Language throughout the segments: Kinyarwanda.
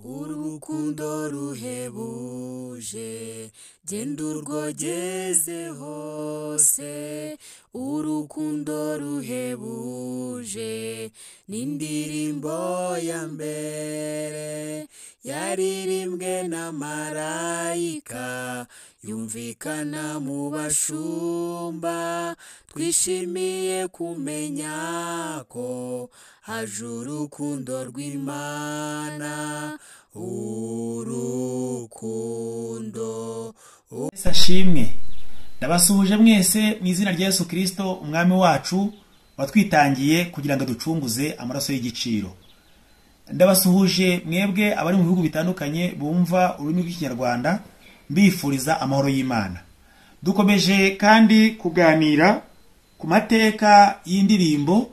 urukundo ruhebuje genda urwogeze hose, urukundo ruhebuje n'indirimbo ya mbere yaririmbwe na marayika, yumvikana mu bashumba. Twishimiye kumenya ko haje urukundo rw'Imana, urukundo. Yesu ashimwe. Ndabasuhuje mwese mu izina rya Yesu Kristo umwami wacu watwitangiye kugira ngo ducunguze amaraso y'igiciro. Ndabasuhuje mwebwe abari mu bihugu bitandukanye bumva ururimi rw'Ikinyarwanda, mbifuriza amahoro y'Imana. Dukomeje kandi kuganira ku mateka y'indirimbo,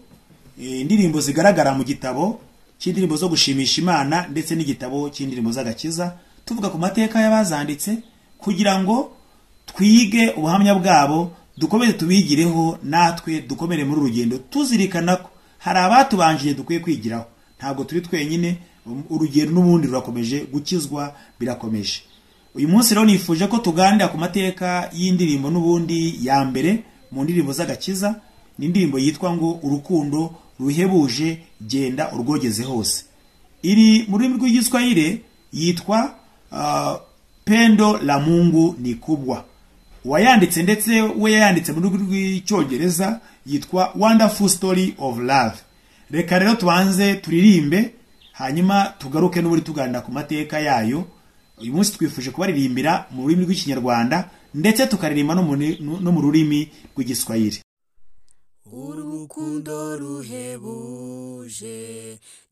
indirimbo zigaragara mu gitabo cy'indirimbo zo gushimisha Imana ndetse n'igitabo cy'indirimbo z'agakiza, tuvuga ku mateka y'abazanditse kugira ngo twige ubuhamya bwabo, dukomeze tubigireho, natwe dukomere muri urugendo tuzirikana ko hari abatubanjije dukwiye kwigiraho. Ntabwo turi twenyine, urugendo n'ubundi rurakomeje, gukizwa birakomeje. Uyu munsi rero nifuje ko tuganira ku mateka y'indirimbo n'ubundi ya mbere mu ndirimbo z'agakiza. Ni indirimbo yitwa ngo urukundo ruhebuje genda urwogeze hose. Iri mu rurimi rw'Igiswahili yitwa Pendo la Mungu ni kubwa. Wayanditse ndetse we yanditse mu rurimi rw'Icyongereza yitwa Wonderful Story of Love. Reka rero tubanze turirimbe, hanyuma tugaruke n'uburi tuganira ku mateka yayo. Uyu munsi twifuje kubaririmbira mu rurimi rw'Ikinyarwanda ndetse tukaririmba no mu rurimi rw'Igiswahili. Urukundo ruhebuje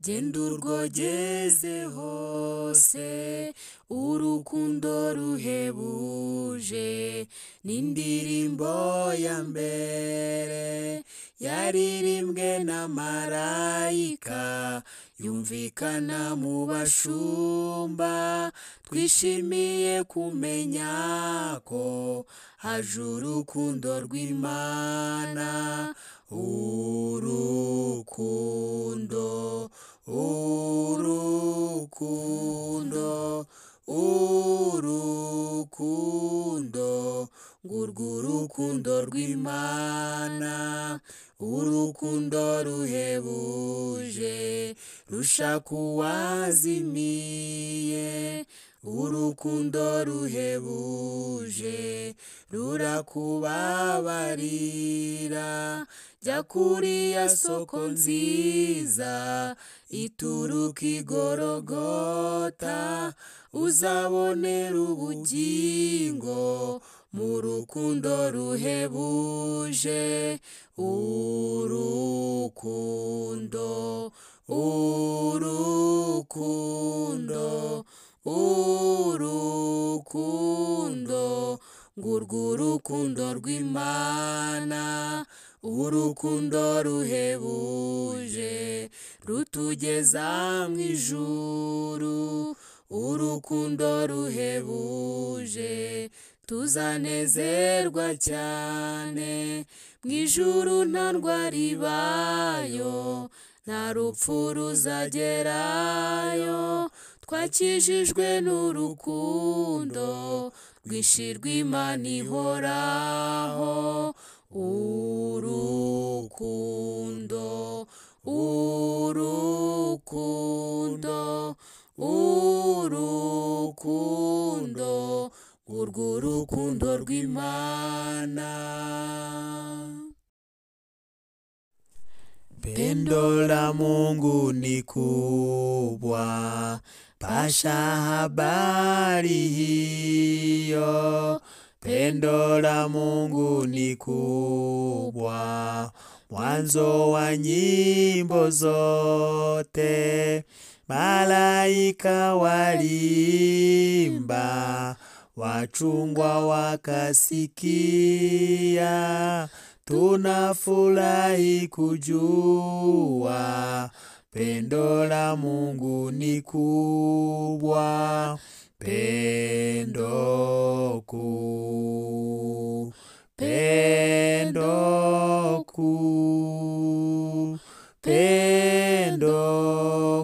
genda urwogeze hose, urukundo ruhebuje n'indirimbo ya mbere yaririmbwe na marayika, yumvikana mu bashumba. Twishimiye kumenya ko haje urukundo rw'Imana, urukundo, urukundo, urukundo, ngurwo urukundo rw'Imana, urukundo ruhebuje rushaka uwazimiye, urukundo ruhebuje rurakubabarira. Jya kuri ya soko nziza ituruka i Gologota, uzabonera ubugingo mu rukundo ruhebuje, urukundo, urukundo, urukundo, ngurwo urukundo rw'Imana, urukundo ruhebuje rutugeza mu ijuru, urukundo ruhebuje tuzanezerwa cyane. Mu ijuru nta ndwara ibayo, nta rupfu ruzagerayo, twakijijwe n'urukundo rwinshi rw'Imana ihoraho, urukundo, urukundo, urukundo, urwo urukundo rw'Imana. Pendo la Mungu ni kubwa, pasha habari hiyo. Pendo la Mungu ni kubwa, mwanzo wa nyimbo zote. Malaika walimba, wachungwa wakasikia. Tunafurahi kujua pendo la Mungu ni kubwa. Pendo kuu, pendo kuu, pendo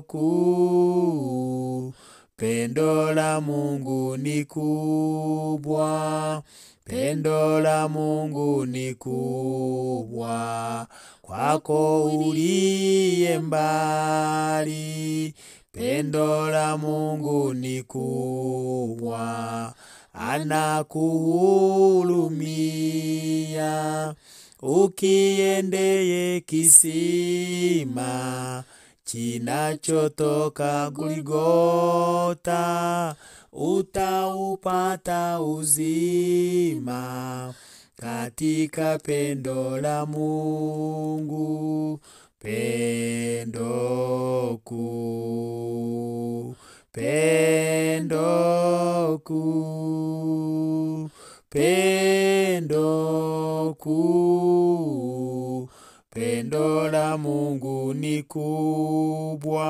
kuu, pendo la Mungu ni kubwa, pendo la Mungu ni kubwa, kwako uliye mbali, pendo la Mungu ni kubwa, anakuhurumia, ukiendeye kisima kinachotoka Golgotha, utaupata uzima katika pendo la Mungu, pendo kuu, pendo kuu, pendo kuu, pendo la Mungu ni kubwa.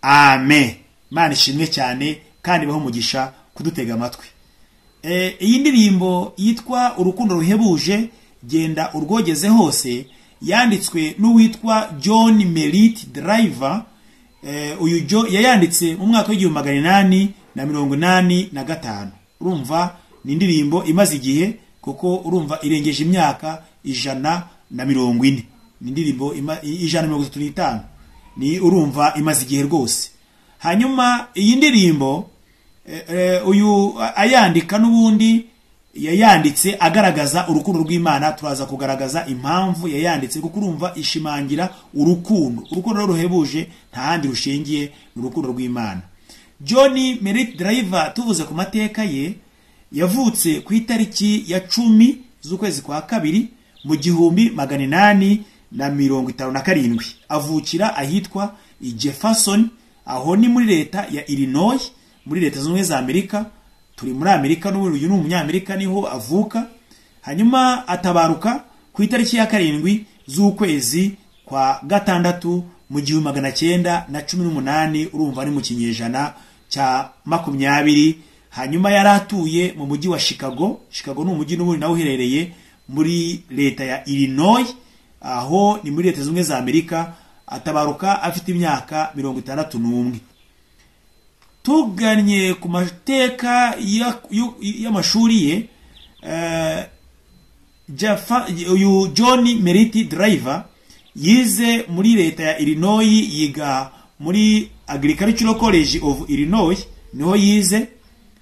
Amen. Imana ishimwe cyane kandi baho umugisha kudutega amatwi. Iyi ndirimbo yitwa urukundo ruhebuje genda urwogeze hose yanditswe n'uwitwa John Merritt Driver. Uyu yayanditse mu mwaka w'1885. Urumva ni indirimbo imaze igihe kuko urumva irengeje imyaka 140. Ni indirimbo 135. Ni urumva imaze igihe rwose. Hanyuma iyi ndirimbo uyu ayandika n'ubundi yayanditse agaragaza urukundo rw'Imana. Turaza kugaragaza impamvu yayanditse kuko urumva ishimangira urukundo ruhebuje nta handi rushingiye n'urukundo rw'Imana. John Merritt Driver tuvuze ku mateka ye, yavutse ku itariki ya 10 z'ukwezi kwa kabiri mu 1857. Avukira ahitwa Jefferson, aho ni muri leta ya Illinois, muri leta zunze za Amerika. Turi muri Amerika n'ubu uyu ni umunyamerika niho avuka. Hanyuma atabaruka ku itariki ya 7 z'ukwezi kwa gatandatu mu 1918. Urumva ari mu kinyejana cya 20. Hanyuma yaratuye mu mujyi wa Chicago. Chicago ni umujyi n'ubundi nawo uherereye muri leta ya Illinois, aho ni muri leta zunze za Amerika. Atabaruka afite imyaka 61. Tuganye ku mateka y'amashuri ye, uyu John Merritt Driver yize muri leta ya Illinois, yiga muri Agricultural College of Illinois, niho yize,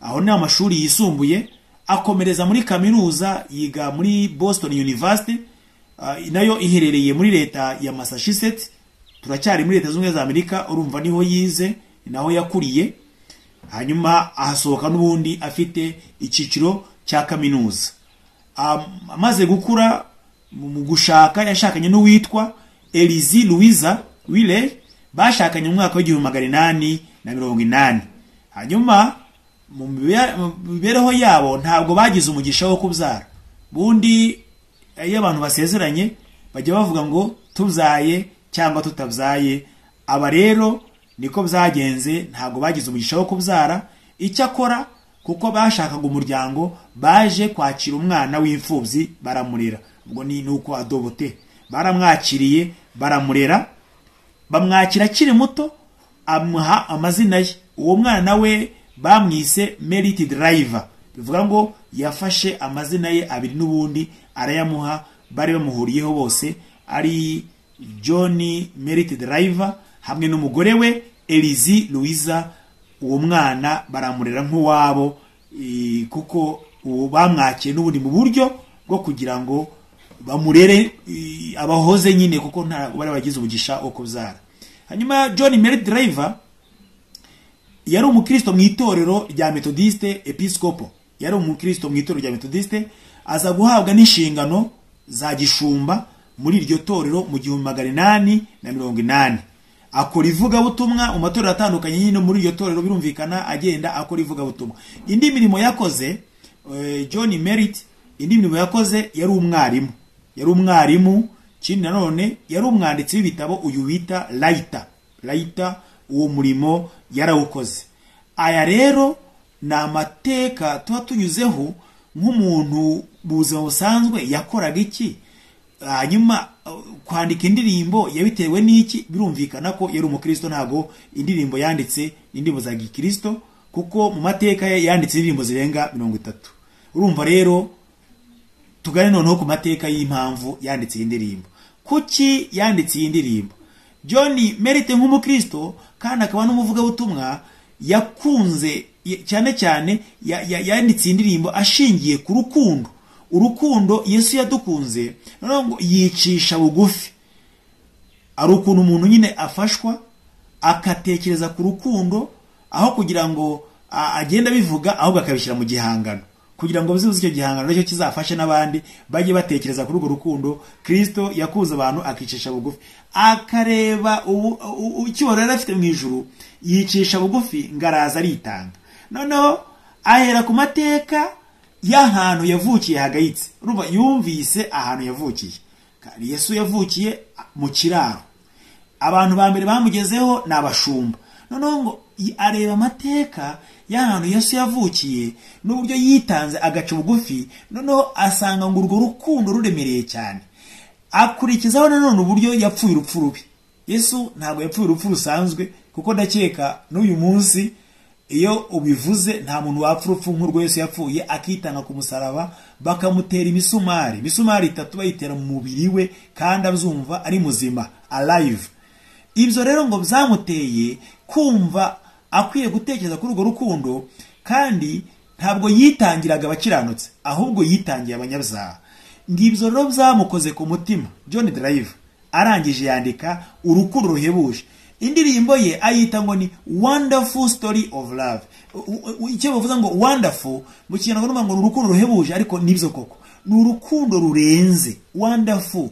aho ni amashuri yisumbuye. Akomereza muri kaminuza, yiga muri Boston University, nayo iherereye muri leta ya Massachusetts. Turacyari muri leta zunze za Amerika, urumva niho yize, naho yakuriye. Hanyuma ahasohoka n'ubundi afite ikiciro cya kaminuza. Amaze gukura mu gushaka, yashakanye n'uwitwa Elise Louisa Wille, bashakanye mu mwaka w'1880. Hanyuma mu mibereho yabo ntabwo bagize umugisha wo kubyara. Bundi iyo abantu basezeranye bajya bavuga ngo tubyaye cyangwa tutabyaye. Aba rero niko byagenze, ntabwo bagize umugisha wo kubyara. Icyakora kuko bashakaga umuryango, baje kwakira umwana w'imfubyi baramurera. Ubwo ni nuko adobote, baramwakiriye baramurera, bamwakira akiri muto, amuha amazina ye. Uwo mwana we bamwise Merritt Driver, bivuga ngo yafashe amazina ye abiri n'ubundi arayamuha. Bari bamuhuriyeho bose ari John Merritt Driver hamwe n'umugore we Elise Louisa. Uwo mwana baramurera nk'uwabo, kuko bamwakiye n'ubundi mu buryo bwo kugira ngo bamurere abahoze nyine, kuko nta bari bagize ubugisha wo kubyara. Hanyuma John Merritt Driver yari umukristo mu itorero rya Methodiste Episcopal. Yari umukristo mu itorero rya Methodiste, aza guhabwa n'inshingano za gishumba muri iryo torero mu 1880. Akora ivugabutumwa mu matorero atandukanye nyine muri iryo torero, birumvikana agenda akora ivugabutumwa. Indi mirimo yakoze John Merritt, indi mirimo yakoze, yari umwarimu. Kindi nanone yari umwanditsi w'ibitabo, uyu bita Writer. Uwo murimo yarawukoze. Aya rero ni amateka tuba tunyuzeho nk'umuntu buzima busanzwe yakoraga iki. Hanyuma kwandika indirimbo yabitewe n'iki? Birumvikana ko yari umukristo, ntago indirimbo yanditse indirimbo za gikristo, kuko mu mateka yanditse indirimbo zirenga 30. Urumva rero tugane noneho ku mateka y'impamvu yanditse indirimbo. Kuki yanditse indirimbo? John Merite nk'umukristo kandi akaba n'umuvuga butumwa, yakunze cyane cyane yanditse indirimbo ashingiye ku rukundo. Urukundo Yesu yadukunze, noneho yicisha bugufi. Ari ukuntu umuntu nyine afashwa akatekereza ku rukundo, aho kugira ngo agenda bivuga, ahubwo akabishyira mu gihangano, kugira ngo bizuze icyo gihangano nicyo kizafashe n'abandi bajye batekereza kuri urwo rukundo. Kristo yakuze abantu akicisha bugufi, akareba icyubahiro yari afite mu ijuru, yicisha bugufi ngaraza aritanga. Noneho ahera ku mateka y'ahantu yavukiye hagayitse. Urumva yumvise ahantu yavukiye. Yesu yavukiye mu kiraro, abantu ba mbere bamugezeho ni abashumba. Noneho ngo areba amateka y'ahantu Yesu yavukiye n'uburyo yitanze agaca bugufi, noneho asanga ngo urwo rukundo ruremereye cyane. Akurikizaho nanone uburyo yapfuye urupfu rubi. Yesu ntabwo yapfuye urupfu rusanzwe, kuko ndakeka n'uyu munsi iyo ubivuze nta muntu wapfa urupfu nk'urwo Yesu yapfuye, akitanga ku musaraba, bakamutera imisumari 3 bayitera mu mubiri we, kandi azumva ari muzima, alive. Ibyo rero ngo byamuteye kumva akwiye gutekereza kuri urwo rukundo, kandi ntabwo yitangiraga abakiranutse, ahubwo yitangiye abanyabyaha. Ngibyo rero byamukoze ku mutima. John Drive arangije yandika urukundo ruhebuje. Indirimbo ye ayita ngo ni Wonderful Story of Love. Icyo bavuga ngo wonderful mu kinyarwanda ngo urukundo ruhebuje, ariko nibyo koko ni urukundo rurenze, wonderful,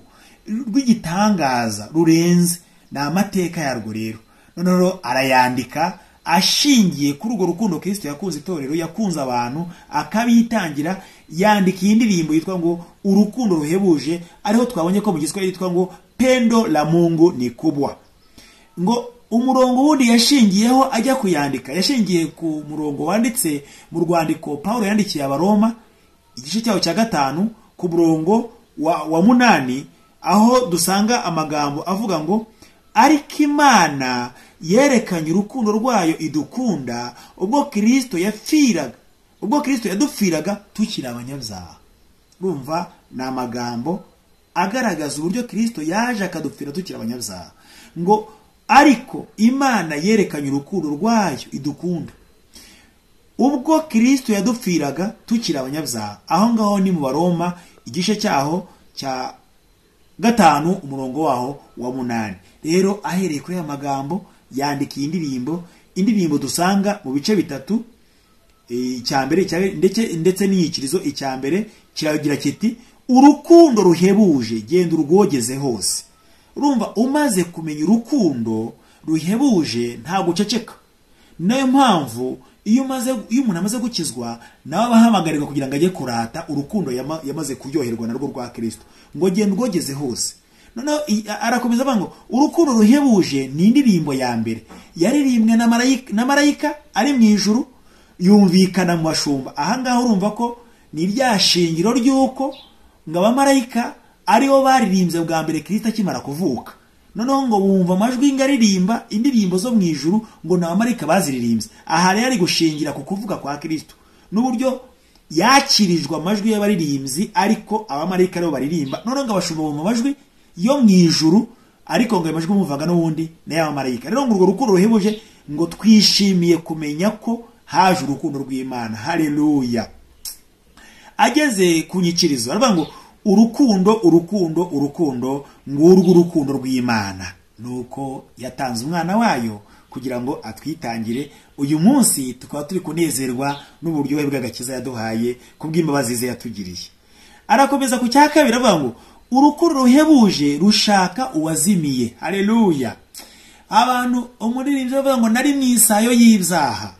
rw'igitangaza, rurenze. Ni amateka yarwo rero. Noneho arayandika ashingiye kuri urwo rukundo Kristo yakunze itorero, yakunze abantu, akabitangira. Yandika iyi ndirimbo yitwa ngo urukundo ruhebuje, ariho twabonye ko mu Giswahili yitwa ngo Pendo la Mungu ni kubwa. Ngo umurongo wundi yashingiyeho ajya kuyandika, yashingiye ku murongo wanditse mu rwandiko Paulo yandikiye Abaroma, igice cyaho cya 5 ku murongo wa 8, aho dusanga amagambo avuga ngo ariko Imana yerekanye urukundo rwayo idukunda ubwo Kristo yadupfiraga tukiri abanyabyaha. Urumva ni amagambo agaragaza uburyo Kristo yaje akadupfira tukiri abanyabyaha. Ngo ariko Imana yerekanye urukundo rwayo idukunda ubwo Kristo yadupfiraga tukiri abanyabyaha. Aho ngaho ni mu Baroma igice cyaho cya 5 umurongo waho wa 8. Rero ahereye kuri aya magambo yandikiye indirimbo dusanga mu bice 3. Icyambere ndetse n'iyikirizo. Icyambere kiragira kiti urukundo ruhebuje genda urwogeze hose. Urumva umaze kumenya urukundo ruhebuje nta guceceka. Nayo mpamvu iyo umuntu amaze gukizwa nawe abahamagarirwa kugira ngo ajye kurata urukundo yamaze kuryoherwa narwo rwa Kristo, ngo genda urwogeze hose. Noneho arakomeza avuga ngo urukundo ruhebuje ni indirimbo ya mbere yaririmbwe na marayika ari mu ijuru, yumvikana mu bashumba. Aha ngaho urumva ko ni rya shingiro ry'uko ngo abamarayika aribo baririmbye bwa mbere Kristo akimara kuvuka. Noneho ngo bumva amajwi ngaririmba indirimbo zo mu ijuru, ngo n'abamarayika baziririmbye. Aha rero ari gushingira ku kuvuga kwa Kristo n'uburyo yakirijwe amajwi y'abaririmbyi, ariko abamarayika aribo baririmba. Noneho ngo abashumba bumva amajwi yo mu ijuru, ariko ngo amajwi bumvaga n'ubundi n'abamarayika. Rero ngo urwo rukundo ruhebuje ngo twishimiye kumenya ko haje urukundo rw'Imana. Haleluya. Ageze ku nyikirizo aravuga ngo urukundo ngurwo urukundo rw'Imana, nuko yatanze umwana wayo kugira ngo atwitangire. Uyu munsi tukaba turi kunezerwa n'uburyohe bw'agakiza yaduhaye kubw'imbabazi ze yatugiriye. Arakomeza ku cya 2 aravuga ngo urukundo ruhebuje rushaka uwazimiye. Haleluya. Abantu umuririmbyi avuga ngo nari mwisayo y'ibyaha,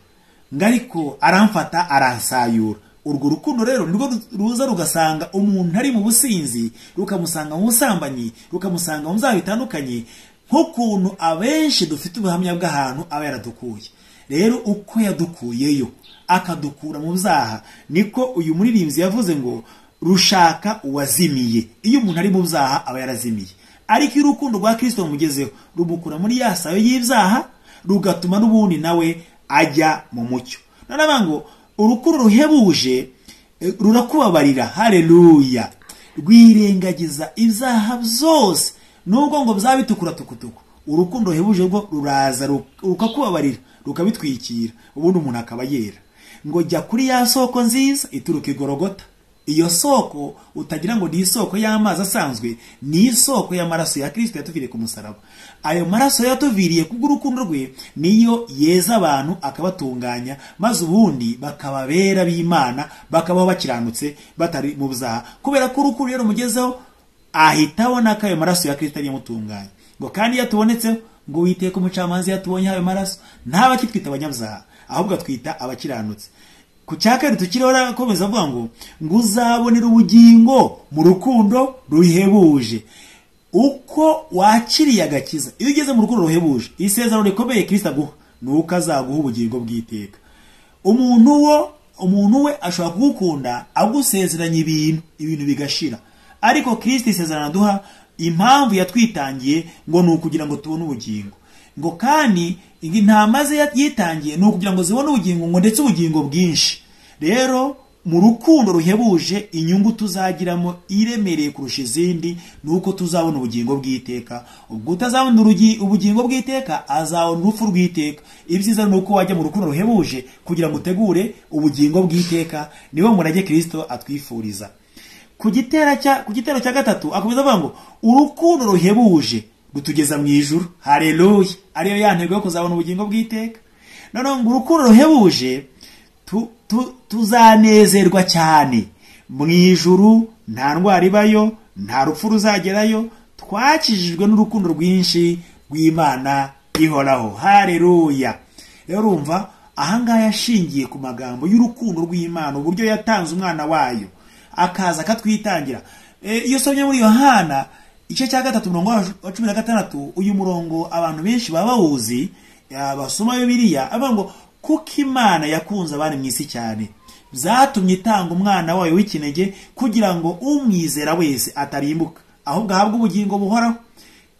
ngariko aramfata aransayura. Urwo rukundo rero nirwo ruza rugasanga umuntu ari mu businzi, rukamusanga mu busambanyi, rukamusanga mu byaha bitandukanye, nk'ukuntu abenshi dufite ubuhamya bw'ahantu aba yaradukuye. Rero uko yadukuyeyo akadukura mu byaha, niko uyu muririmbyi yavuze ngo rushaka uwazimiye. Iyo umuntu ari mu byaha aba yarazimiye. ariko iyo urukundo rwa Kristo rumugezeho rumukura muri ya sayo y'ibyaha rugatuma n'ubundi nawe ajya mu mucyo. None ngo urukundo ruhebuje rurakubabarira, haleluya, rwirengagiza ibyaha byose nubwo ngo byabitukura tukutuku. Urukundo ruhebuje rwo ruraza rukakubabarira rukabitwikira, ubundi umuntu akaba yera. Ngo jya kuri ya soko nziza ituruka igorogota. Iyo soko utagira ngo ni isoko y'amazi asanzwe, ni isoko y'amaraso ya Kristo yatuviriye ku musaraba. Ayo maraso yatuviriye kubw'urukundo rwe niyo yeza abantu akabatunganya, maze ubundi bakababera b'Imana, bakabaho bakiranutse batari mu byaha. Kubera ko urukundo rero mugezeho ahita abona ko ayo maraso ya Kristo ari yamutunganya. Ngo kandi yatubonetseho ngo Uwiteka umucamanza yatubonye ayo maraso ntaba kitwita abanyabyaha, ahubwo twita abakiranutse. Ku cyakari tukirora komeza avuga ngo uzabonera ubugingo mu rukundo ruhebuje. Uko wakiriye agakiza, iyo ugeze mu rukundo ruhebuje, isezerano rikomeye Kristo aguha nuko azaguha ubugingo bw'iteka. Umuntu we ashobora kugukunda agusezeranya ibintu bigashira, ariko Kristo isezerano aduha impamvu yatwitangiye ngo ni ukugira ngo tubone ubugingo. Ngo kandi intama ze yitangiye ni ukugira ngo zibone ubugingo, ngo ndetse ubugingo bwinshi. Rero mu rukundo ruhebuje inyungu tuzagiramo iremereye kurusha izindi nuko tuzabona ubugingo bw'iteka. Ubwo utazabona ubugingo bw'iteka azabona urupfu rw'iteka. Ibyiza ni uko wajya mu rukundo ruhebuje kugira ngo utegure ubugingo bw'iteka. Niwo murage Kristo atwifuriza. Ku gitero cya gatatu akomeza avuga ngo urukundo ruhebuje rutugeza mu ijuru, haleluya, ariyo ya ntego yo kuzabona ubugingo bw'iteka. None ngo urukundo ruhebuje tuzanezerwa cyane mu ijuru, nta ndwara ibayo, nta rupfu ruzagerayo, twakijijwe n'urukundo rwinshi rw'Imana ihoraho, haleluya. Rero urumva ahangaha yashingiye ku magambo y'urukundo rw'Imana, uburyo yatanze umwana wayo akaza akatwitangira. Iyo somye muri Yohana igice cya 3:16, uyu murongo abantu benshi baba bawuzi basoma Bibiliya, avuga ngo kuko Imana yakunze abana mu isi cyane byatumye itanga umwana wayo w'ikinege kugira ngo umwizera wese atarimbuka ahubwo ahabwe ubugingo buhoraho.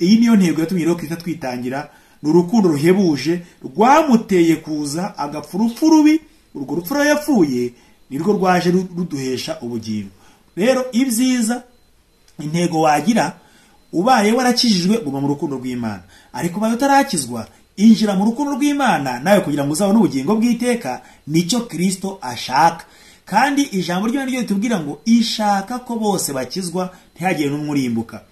Iyi niyo ntego yatumye rero Kristo twitangira. Ni urukundo ruhebuje rwamuteye kuza agapfa urupfu rubi. Urwo rupfu yapfuye nirwo rwaje ruduhesha ubugingo. Rero ibyiza intego wagira ubaye warakijijwe guma mu rukundo rw'Imana, ariko ubaye utarakizwa injira mu rukundo rw'Imana nawe kugira ngo uzabone ubugingo bw'iteka. Nicyo Kristo ashaka, kandi ijambo ry'Imana ryo ritubwira ngo ishaka ko bose bakizwa ntihagire n'umwe urimbuka.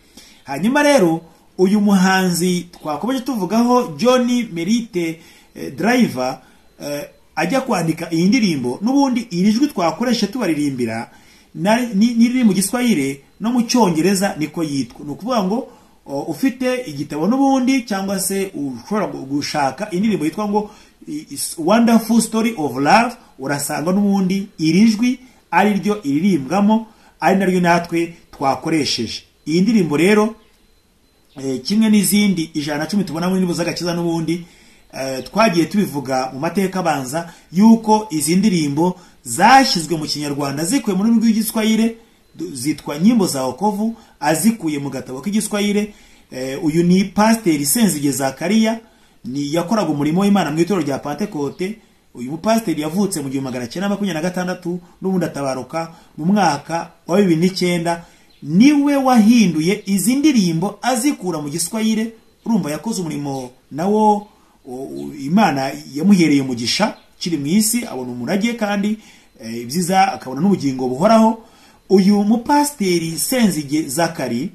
Hanyuma rero uyu muhanzi twakomeje tuvugaho John Merite Driver ajya kwandika iyi ndirimbo, n'ubundi iri jwi twakoresha tubaririmbira niri mu Giswahili no mu Cyongereza niko yitwa. Ni ukuvuga ngo ufite igitabo n'ubundi cyangwa se ushobora gushaka indirimbo yitwa ngo Wonderful Story of Love, urasanga n'ubundi iri jwi ari ryo iririmbwamo, ari naryo natwe twakoresheje. Iyi ndirimbo rero kimwe n'izindi 110 tubona muri ndirimbo z'agakiza n'ubundi twagiye tubivuga mu mateka abanza yuko izi ndirimbo zashyizwe mu Kinyarwanda zikuye mu rurimi rw'Igiswahili, zitwa nyimbo za wokovu, azikuye mu gatabo k'Igiswahili. Uyu ni Pasiteri Senzige Zakariya, ni yakoraga umurimo w'Imana mu itorero rya Pentecote. Uyu mupasiteri yavutse mu 1926 n'ubundi atabaruka mu mwaka wa 2009. Niwe wahinduye izi ndirimbo azikura mu Giswahili. Urumva yakoze umurimo nawo Imana yamuhereye umugisha kiri mu isi, abona umurage kandi ibyiza akabona n'ubugingo buhoraho. Uyu mupasiteri Senzige Zakari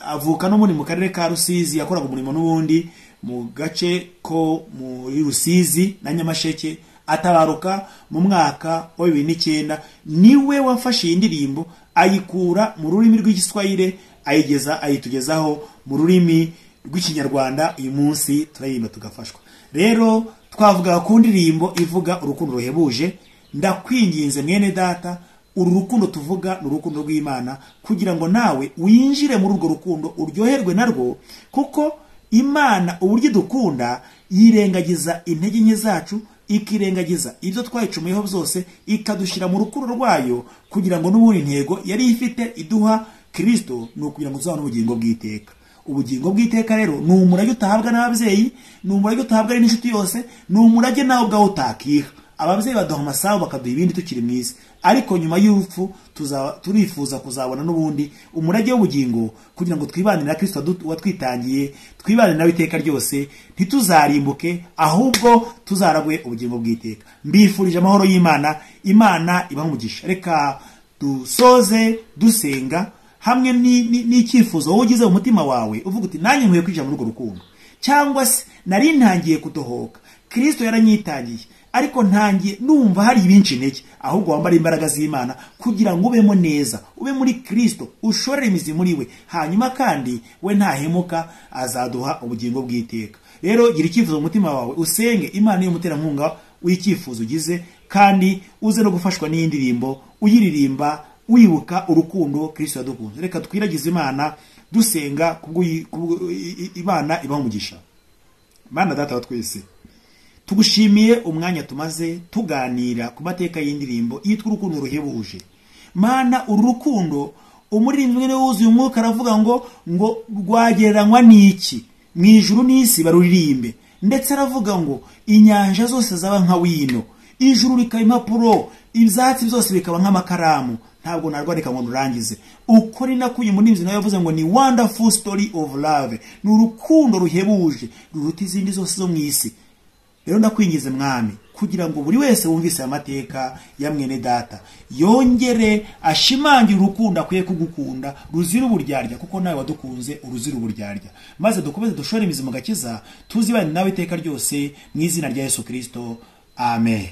avuka no mu karere ka Rusizi, yakoraga umurimo n'ubundi mu gace ko muri Rusizi na Nyamasheke, atabaruka mu mwaka wa 2009. Niwe wafashe indirimbo ayikura mu rurimi rw'Igiswahili ayitugezaho mu rurimi rw'Ikinyarwanda. Uyu munsi turayimba tugafashwa. Rero twavuga ku ndirimbo ivuga urukundo ruhebuje. Ndakwinginze mwene data, uru rukundo tuvuga n'urukundo rw'Imana, kugira ngo nawe winjire muri urwo rukundo uryoherwe narwo, kuko Imana uburyo dukunda yirengagiza intege nke zacu, ikirengagiza ibyo twayicumuyeho byose, ikadushyira mu rukundo rwayo kugira ngo n'ubundi intego yari ifite iduha Kristo ni ukugira ngo tuzabone ubugingo bw'iteka. ubugingo bw'iteka rero ni umurage utahabwa n'ababyeyi, ni umurage utahabwa n'inshuti yose, ni umurage nawe ubwawe utakiha. Ababyeyi baduha amasaha bakaduha ibindi tukiri mu isi, ariko nyuma y'urupfu turifuza kuzabona n'ubundi umurage w'ubugingo, kugira ngo twibanire na Kristo watwitangiye, twibanire nawe iteka ryose, ntituzarimbuke ahubwo tuzaragwe ubugingo bw'iteka. Mbifurije amahoro y'Imana, Imana ibahe umugisha. Reka dusoze dusenga hamwe n'icyifuzo wowe ugize mu mutima wawe, uvuga uti nanjye nkwiye kwinjira muri urwo rukundo, cyangwa se nari ntangiye kudohoka, Kristo yaranyitangiye ariko ntangiye numva hari ibinci intege. Ahubwo wambara imbaraga z'Imana kugira ngo ubemo neza, ube muri Kristo, ushorere imizi muri we, hanyuma kandi we ntahemuka, azaduha ubugingo bw'iteka. Rero gira icyifuzo mu mutima wawe, usenge Imana y'umuterankunga w'icyifuzo ugize, kandi uze no gufashwa n'iyi ndirimbo uyiririmba wibuka urukundo Kristo yadukunze. Reka twiragize Imana dusenga Imana ibahe umugisha. Mana Data wa twese, tugushimiye umwanya tumaze tuganira ku mateka y'indirimbo yitwa urukundo ruhebuje. Mana, uru rukundo umuririmbyi umwe wuzuye umwuka aravuga ngo rwagereranywa n'iki? Mu ijuru n'isi baruririmbe. Ndetse aravuga ngo inyanja zose zaba nka wino, ijuru rikaba impapuro, ibyatsi byose bikaba nk'amakaramu. Ntabwo narwareka ngo nurangize. Ukuri nakuye umuririmbyi nawe yavuze ngo ni wonderful story of love, ni urukundo ruhebuje ruruta izindi zose zo mu isi. Rero ndakwingize Mwami, kugira ngo buri wese wumvise amateka ya mwene data yongere ashimangire urukundo akwiye kugukunda ruzira uburyarya, kuko nawe wadukunze uruzira uburyarya. Maze dukomeze dushore imizi mu gakiza, tuzibane nawe iteka ryose, mu izina rya Yesu Kristo. Amen.